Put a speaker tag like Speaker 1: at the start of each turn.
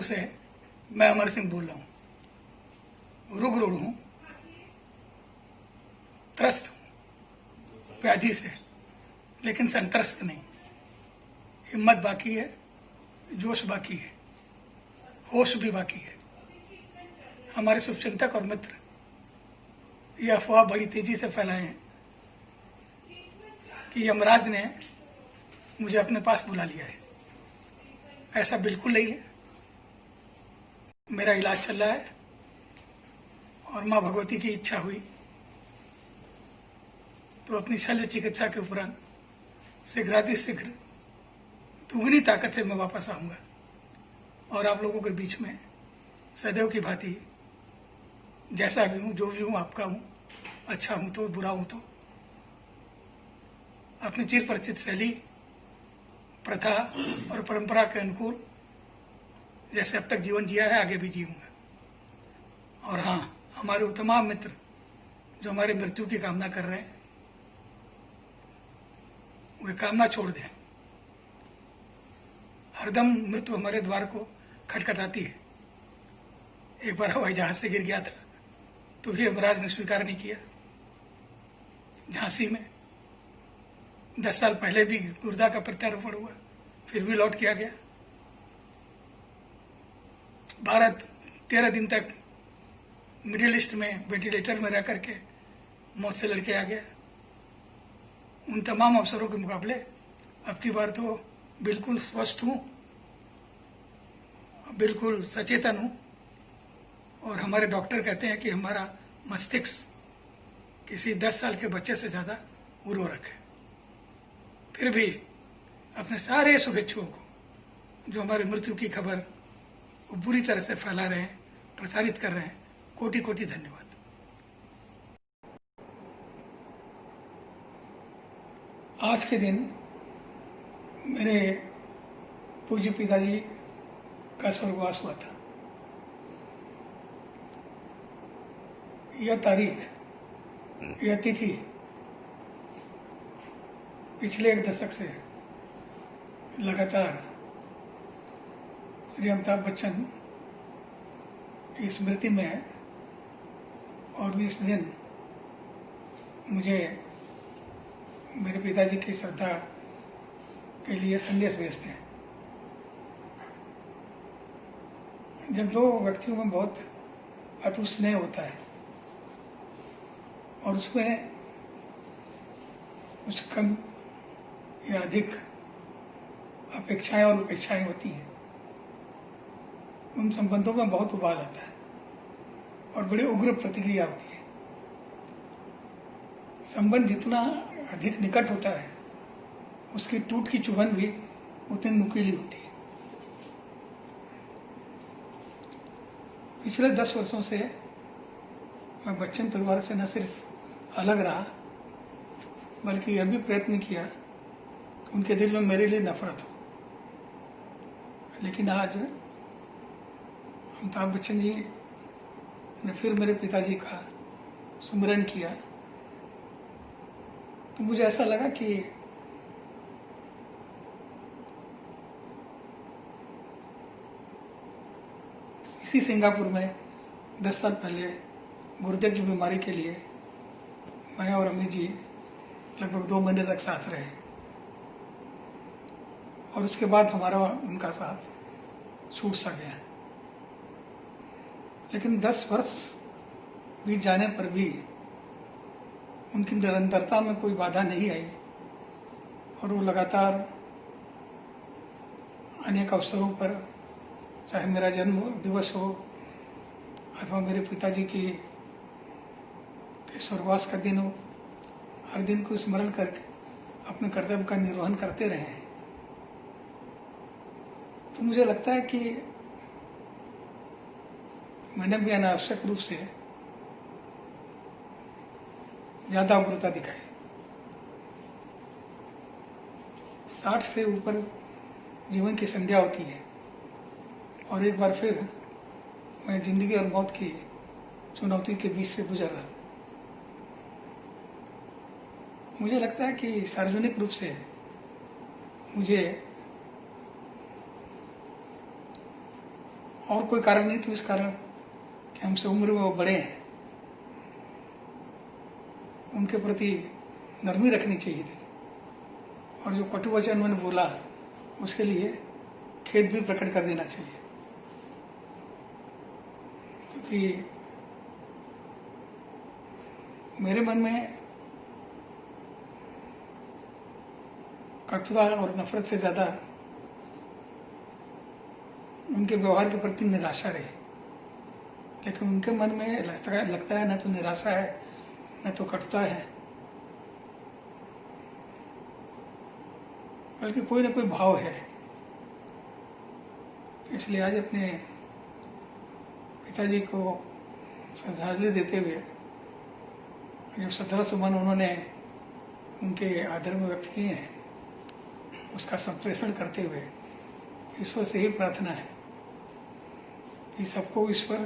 Speaker 1: से मैं अमर सिंह बोल रहा हूँ। रुग्ण हूँ, त्रस्त हूँ व्याधि से, लेकिन संत्रस्त नहीं। हिम्मत बाकी है, जोश बाकी है, होश भी बाकी है। हमारे शुभचिंतक और मित्र ये अफवाह बड़ी तेजी से फैलाए हैं कि यमराज ने मुझे अपने पास बुला लिया है। ऐसा बिल्कुल नहीं है। मेरा इलाज चल रहा है और माँ भगवती की इच्छा हुई तो अपनी शल्य चिकित्सा के उपरांत शीघ्रातिशीघ्र दुगनी ताकत से मैं वापस आऊंगा और आप लोगों के बीच में सदैव की भांति जैसा भी हूं, जो भी हूं, आपका हूं, अच्छा हूं तो, बुरा हूं तो, अपनी चिर परिचित शैली, प्रथा और परंपरा के अनुकूल जैसे अब तक जीवन जिया है आगे भी जीऊंगा। और हाँ, हमारे वो तमाम मित्र जो हमारे मृत्यु की कामना कर रहे हैं वे कामना छोड़ दें। हरदम मृत्यु हमारे द्वार को खटखटाती है। एक बार हवाई जहाज से गिर गया था तो भी यमराज ने स्वीकार नहीं किया। झांसी में 10 साल पहले भी गुर्दा का प्रत्यारोपण हुआ, फिर भी लौट किया गया। भारत 13 दिन तक मिडिल ईस्ट में वेंटिलेटर में रह करके मौत से लड़के आ गया। उन तमाम अवसरों के मुकाबले अब की बार तो बिल्कुल स्वस्थ हूं, बिल्कुल सचेतन हूं। और हमारे डॉक्टर कहते हैं कि हमारा मस्तिष्क किसी 10 साल के बच्चे से ज्यादा उर्वरक है। फिर भी अपने सारे शुभेच्छुओं को जो हमारी मृत्यु की खबर वो बुरी तरह से फैला रहे हैं, प्रसारित कर रहे हैं, कोटि कोटि धन्यवाद। आज के दिन मेरे पूज्य पिताजी का स्वर्गवास हुआ था। यह तारीख, यह तिथि पिछले 1 दशक से लगातार श्री अमिताभ बच्चन की स्मृति में है और इस दिन मुझे मेरे पिताजी की श्रद्धा के लिए संदेश भेजते हैं। जब दो व्यक्तियों में बहुत अटूट स्नेह होता है और उसमें कुछ कम या अधिक अपेक्षाएं और उपेक्षाएं होती हैं, उन संबंधों में बहुत उबाल आता है और बड़ी उग्र प्रतिक्रिया होती है। संबंध जितना अधिक निकट होता है उसकी टूट की चुभन भी उतनी नुकीली होती है। पिछले 10 वर्षों से मैं बच्चन परिवार से न सिर्फ अलग रहा बल्कि यह भी प्रयत्न किया कि उनके दिल में मेरे लिए नफरत हो। लेकिन आज अमिताभ बच्चन जी ने फिर मेरे पिताजी का सुमिरन किया तो मुझे ऐसा लगा कि इसी सिंगापुर में 10 साल पहले गुर्दे की बीमारी के लिए मैं और अम्मी जी लगभग 2 महीने तक साथ रहे और उसके बाद हमारा उनका साथ छूट सा गया। लेकिन 10 वर्ष बीत जाने पर भी उनकी निरंतरता में कोई बाधा नहीं आई और वो लगातार अनेक अवसरों पर, चाहे मेरा जन्म दिवस हो अथवा मेरे पिताजी की स्वर्गवास का दिन हो, हर दिन को स्मरण करके अपने कर्तव्य का निर्वहन करते रहे। तो मुझे लगता है कि मैंने भी अनावश्यक रूप से ज्यादा उग्रता दिखाई। 60 से ऊपर जीवन की संध्या होती है और एक बार फिर मैं जिंदगी और मौत की चुनौती के बीच से गुजर रहा। मुझे लगता है कि सार्वजनिक रूप से मुझे और कोई कारण नहीं तो इस कारण कि हमसे उम्र में वो बड़े हैं, उनके प्रति नरमी रखनी चाहिए थी। और जो कटु वचन उन्होंने बोला उसके लिए खेद भी प्रकट कर देना चाहिए, क्योंकि मेरे मन में कटुता और नफरत से ज्यादा उनके व्यवहार के प्रति निराशा रही। लेकिन उनके मन में लगता है न तो निराशा है न तो कटुता है, बल्कि कोई ना कोई भाव है। इसलिए आज अपने पिताजी को श्रद्धांजलि देते हुए जो 17 सुमन उन्होंने उनके आदर में व्यक्त किए हैं, उसका संप्रेषण करते हुए ईश्वर से ही प्रार्थना है कि सबको ईश्वर